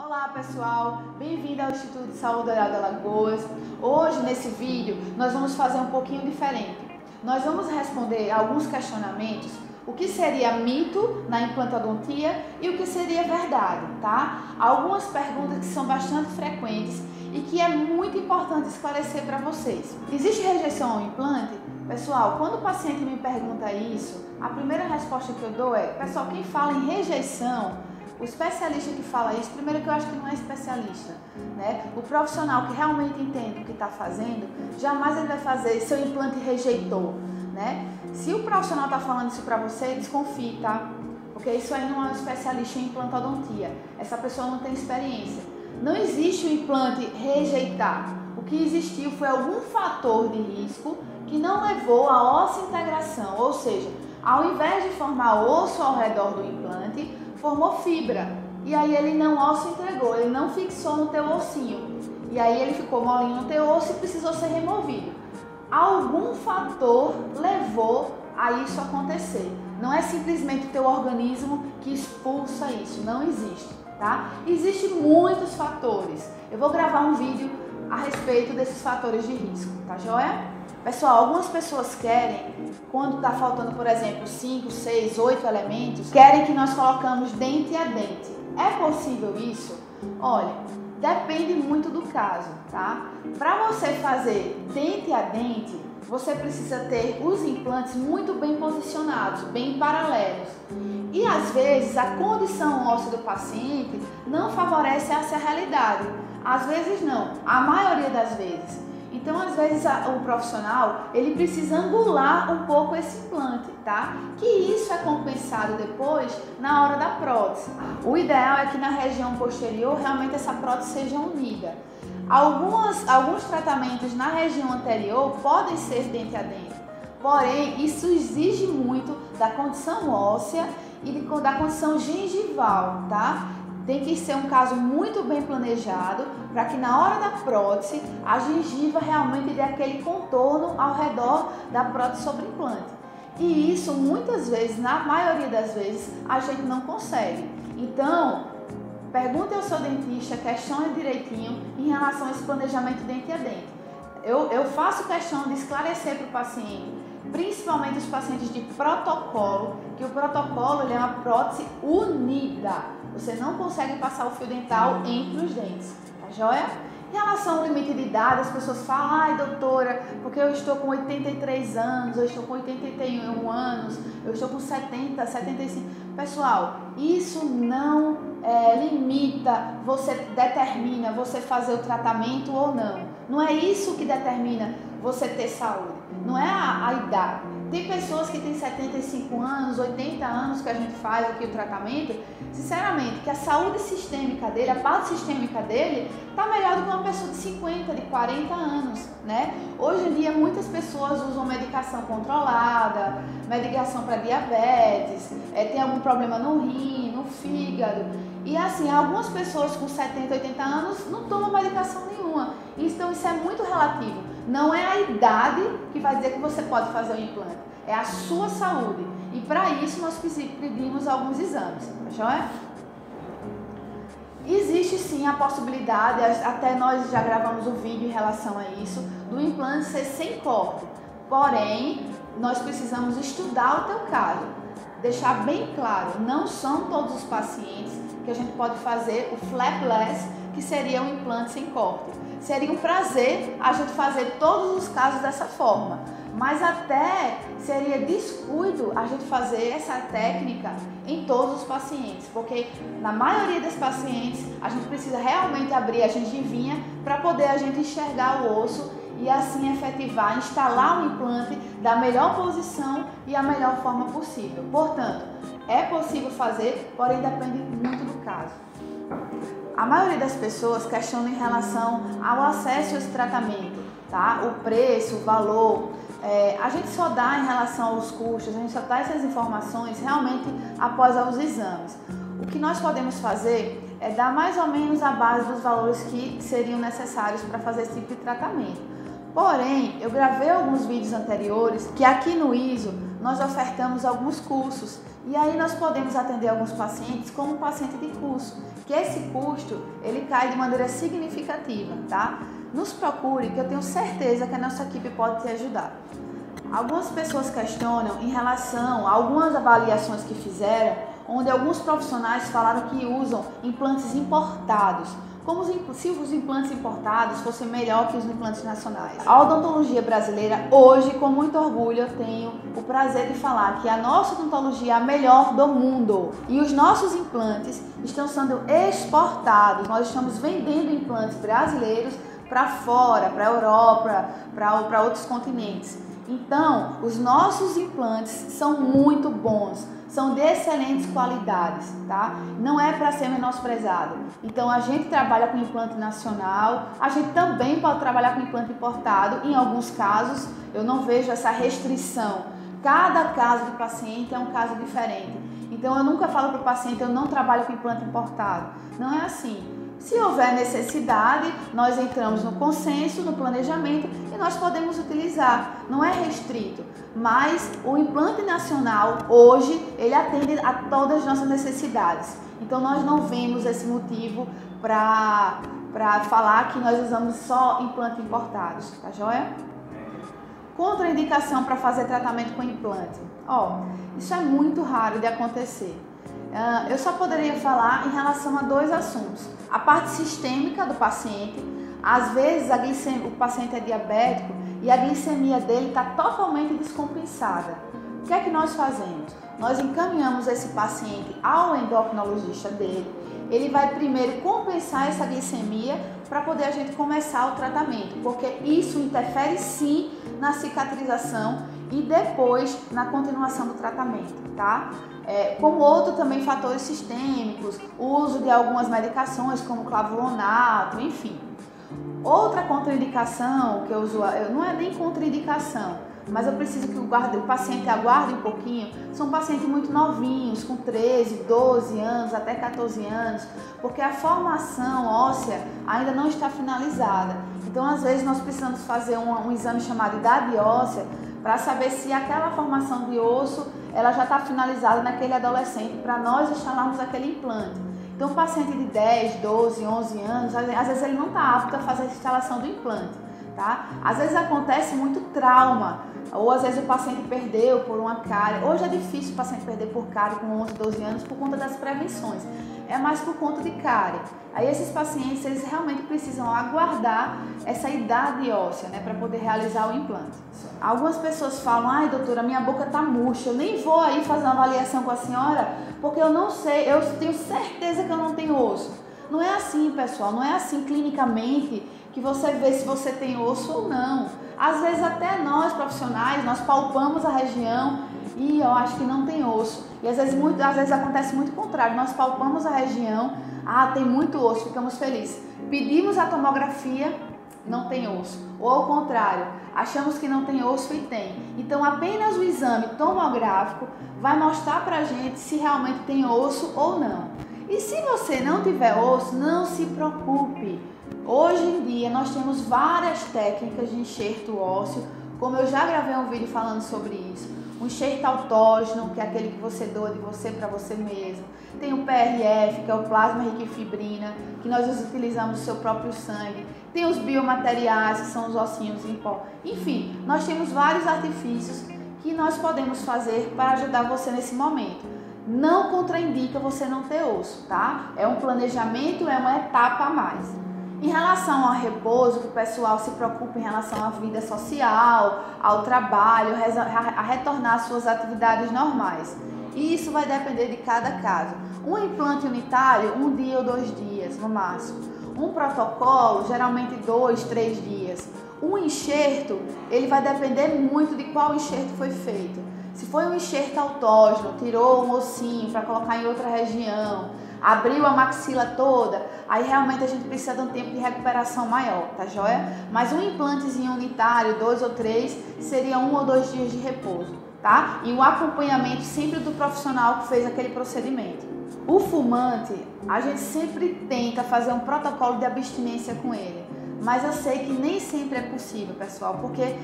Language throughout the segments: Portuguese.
Olá pessoal, bem-vindo ao Instituto de Saúde Dourado de Alagoas. Hoje nesse vídeo nós vamos fazer um pouquinho diferente. Nós vamos responder alguns questionamentos, o que seria mito na implantodontia e o que seria verdade, tá? Algumas perguntas que são bastante frequentes e que é muito importante esclarecer para vocês. Existe rejeição ao implante? Pessoal, quando o paciente me pergunta isso, a primeira resposta que eu dou é, pessoal, quem fala em rejeição, o especialista que fala isso, primeiro que eu acho que não é especialista, né? O profissional que realmente entende o que está fazendo, jamais ele vai fazer seu implante rejeitou, né? Se o profissional está falando isso para você, desconfie, tá? Porque isso aí não é um especialista em implantodontia. Essa pessoa não tem experiência. Não existe o implante rejeitar. O que existiu foi algum fator de risco que não levou à osseointegração, ou seja, ao invés de formar osso ao redor do implante, formou fibra. E aí ele não osseointegrou, ele não fixou no teu ossinho. E aí ele ficou molinho no teu osso e precisou ser removido. Algum fator levou a isso acontecer. Não é simplesmente o teu organismo que expulsa isso, não existe, tá? Existem muitos fatores. Eu vou gravar um vídeo a respeito desses fatores de risco, tá joia? Pessoal, algumas pessoas querem, quando está faltando, por exemplo, 5, 6, 8 elementos, querem que nós colocamos dente a dente. É possível isso? Olha, depende muito do caso, tá? Para você fazer dente a dente, você precisa ter os implantes muito bem posicionados, bem paralelos. E às vezes a condição óssea do paciente não favorece essa realidade. Às vezes não, a maioria das vezes. Então, às vezes, o profissional, ele precisa angular um pouco esse implante, tá? Que isso é compensado depois na hora da prótese. O ideal é que na região posterior, realmente essa prótese seja unida. Alguns tratamentos na região anterior podem ser dente a dente, porém, isso exige muito da condição óssea e da condição gengival, tá? Tem que ser um caso muito bem planejado para que na hora da prótese a gengiva realmente dê aquele contorno ao redor da prótese sobre implante. E isso muitas vezes, na maioria das vezes, a gente não consegue. Então, pergunte ao seu dentista, questione direitinho em relação a esse planejamento dente a dente. Eu faço questão de esclarecer para o paciente, principalmente os pacientes de protocolo, que o protocolo ele é uma prótese unida. Você não consegue passar o fio dental entre os dentes, tá joia? Em relação ao limite de idade, as pessoas falam, ai doutora, porque eu estou com 83 anos, eu estou com 81 anos, eu estou com 70, 75. Pessoal, isso não limita, determina você fazer o tratamento ou não. Não é isso que determina você ter saúde, não é a idade. Tem pessoas que têm 75 anos, 80 anos que a gente faz aqui o tratamento, sinceramente, que a saúde sistêmica dele, a parte sistêmica dele, está melhor do que uma pessoa de 50, de 40 anos, né? Hoje em dia muitas pessoas usam medicação controlada, medicação para diabetes, tem algum problema no rim, no fígado. E assim, algumas pessoas com 70, 80 anos não tomam medicação nenhuma. Então isso é muito relativo. Não é a idade que vai dizer que você pode fazer o implante, é a sua saúde. E para isso nós pedimos alguns exames, tá joia? Existe sim a possibilidade, até nós já gravamos um vídeo em relação a isso, do implante ser sem corte. Porém, nós precisamos estudar o teu caso. Deixar bem claro, não são todos os pacientes que a gente pode fazer o flapless, que seria um implante sem corte. Seria um prazer a gente fazer todos os casos dessa forma, mas até seria descuido a gente fazer essa técnica em todos os pacientes, porque na maioria dos pacientes a gente precisa realmente abrir a gengivinha para poder a gente enxergar o osso e assim efetivar, instalar o implante da melhor posição e a melhor forma possível. Portanto, é possível fazer, porém depende muito do caso. A maioria das pessoas questiona em relação ao acesso a esse tratamento, tá? O preço, o valor. A gente só dá em relação aos custos, a gente só dá essas informações realmente após os exames. O que nós podemos fazer é dar mais ou menos a base dos valores que seriam necessários para fazer esse tipo de tratamento. Porém, eu gravei alguns vídeos anteriores que aqui no ISO nós ofertamos alguns cursos E aí nós podemos atender alguns pacientes como paciente de curso, que esse custo ele cai de maneira significativa, tá? Nos procure, que eu tenho certeza que a nossa equipe pode te ajudar. Algumas pessoas questionam em relação a algumas avaliações que fizeram, onde alguns profissionais falaram que usam implantes importados, como se os implantes importados fossem melhor que os implantes nacionais. A odontologia brasileira, hoje, com muito orgulho, eu tenho o prazer de falar que a nossa odontologia é a melhor do mundo. E os nossos implantes estão sendo exportados. Nós estamos vendendo implantes brasileiros para fora, para a Europa, para outros continentes. Então, os nossos implantes são muito bons, são de excelentes qualidades, tá? Não é para ser menosprezado. Então, a gente trabalha com implante nacional, a gente também pode trabalhar com implante importado. Em alguns casos, eu não vejo essa restrição. Cada caso de paciente é um caso diferente. Então, eu nunca falo para o paciente, eu não trabalho com implante importado. Não é assim. Se houver necessidade, nós entramos no consenso, no planejamento e nós podemos utilizar. Não é restrito, mas o implante nacional hoje ele atende a todas as nossas necessidades. Então nós não vemos esse motivo para falar que nós usamos só implante importados, tá joia? Contraindicação para fazer tratamento com implante. Isso é muito raro de acontecer. Eu só poderia falar em relação a dois assuntos. A parte sistêmica do paciente, às vezes o paciente é diabético e a glicemia dele está totalmente descompensada. O que é que nós fazemos? Nós encaminhamos esse paciente ao endocrinologista dele. Ele vai primeiro compensar essa glicemia para poder a gente começar o tratamento, porque isso interfere sim na cicatrização e depois na continuação do tratamento, tá? Como outro também fatores sistêmicos, o uso de algumas medicações como clavulonato, enfim. Outra contraindicação que eu uso, não é nem contraindicação, mas eu preciso que o paciente aguarde um pouquinho, são pacientes muito novinhos, com 13, 12 anos, até 14 anos, porque a formação óssea ainda não está finalizada. Então, às vezes, nós precisamos fazer um exame chamado idade óssea para saber se aquela formação de osso ela já está finalizada naquele adolescente, para nós instalarmos aquele implante. Então, o paciente de 10, 12, 11 anos, às vezes ele não está apto a fazer a instalação do implante, tá? Às vezes acontece muito trauma, ou às vezes o paciente perdeu por uma cárie. Hoje é difícil o paciente perder por cárie com 11, 12 anos por conta das prevenções. É mais por conta de cárie. Aí esses pacientes, eles realmente precisam aguardar essa idade óssea, né, para poder realizar o implante. Algumas pessoas falam, ai doutora, minha boca tá murcha, eu nem vou aí fazer uma avaliação com a senhora, porque eu não sei, eu tenho certeza que eu não tenho osso. Não é assim, pessoal, não é assim clinicamente que você vê se você tem osso ou não. Às vezes até nós profissionais, nós palpamos a região e eu acho que não tem osso. E às vezes acontece muito o contrário, nós palpamos a região, tem muito osso, ficamos felizes. Pedimos a tomografia, não tem osso. Ou ao contrário, achamos que não tem osso e tem. Então apenas o exame tomográfico vai mostrar pra gente se realmente tem osso ou não. E se você não tiver osso, não se preocupe. Hoje em dia nós temos várias técnicas de enxerto ósseo, como eu já gravei um vídeo falando sobre isso. O enxerto autógeno, que é aquele que você doa de você para você mesmo. Tem o PRF, que é o plasma rico em fibrina, que nós utilizamos no seu próprio sangue. Tem os biomateriais, que são os ossinhos em pó. Enfim, nós temos vários artifícios que nós podemos fazer para ajudar você nesse momento. Não contraindica você não ter osso, tá? É um planejamento, é uma etapa a mais. Em relação ao repouso, que o pessoal se preocupa em relação à vida social, ao trabalho, a retornar às suas atividades normais. E isso vai depender de cada caso. Um implante unitário, 1 dia ou 2 dias no máximo. Um protocolo, geralmente 2, 3 dias. Um enxerto, ele vai depender muito de qual enxerto foi feito. Se foi um enxerto autógeno, tirou um ossinho para colocar em outra região, abriu a maxila toda, aí realmente a gente precisa de um tempo de recuperação maior, tá joia? Mas um implantezinho unitário, 2 ou 3, seria 1 ou 2 dias de repouso, tá? E o acompanhamento sempre do profissional que fez aquele procedimento. O fumante, a gente sempre tenta fazer um protocolo de abstinência com ele. mas eu sei que nem sempre é possível, pessoal, porque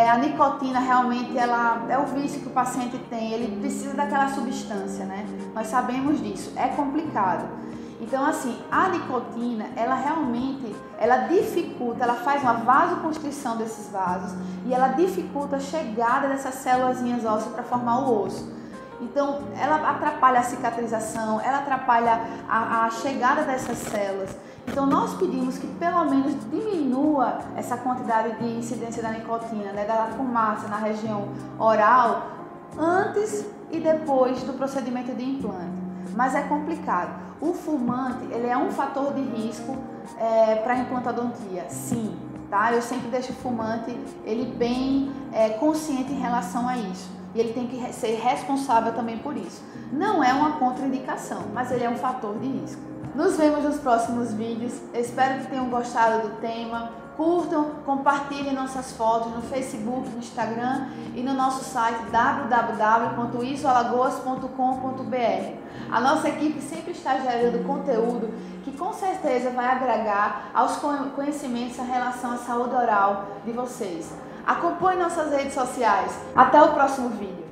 a nicotina realmente ela é o vício que o paciente tem, ele precisa daquela substância, né? Nós sabemos disso, é complicado. Então, assim, a nicotina, ela realmente, ela dificulta, ela faz uma vasoconstrição desses vasos e ela dificulta a chegada dessas célulazinhas ósseas para formar o osso. Então, ela atrapalha a cicatrização, ela atrapalha a chegada dessas células. Então, nós pedimos que pelo menos diminua essa quantidade de incidência da nicotina, né, da fumaça na região oral, antes e depois do procedimento de implante. Mas é complicado. O fumante, ele é um fator de risco para a implantodontia, sim, tá? Eu sempre deixo o fumante, ele bem consciente em relação a isso. E ele tem que ser responsável também por isso. Não é uma contraindicação, mas ele é um fator de risco. Nos vemos nos próximos vídeos. Espero que tenham gostado do tema. Curtam, compartilhem nossas fotos no Facebook, no Instagram e no nosso site www.isoalagoas.com.br. A nossa equipe sempre está gerando conteúdo que com certeza vai agregar aos conhecimentos em relação à saúde oral de vocês. Acompanhe nossas redes sociais. Até o próximo vídeo.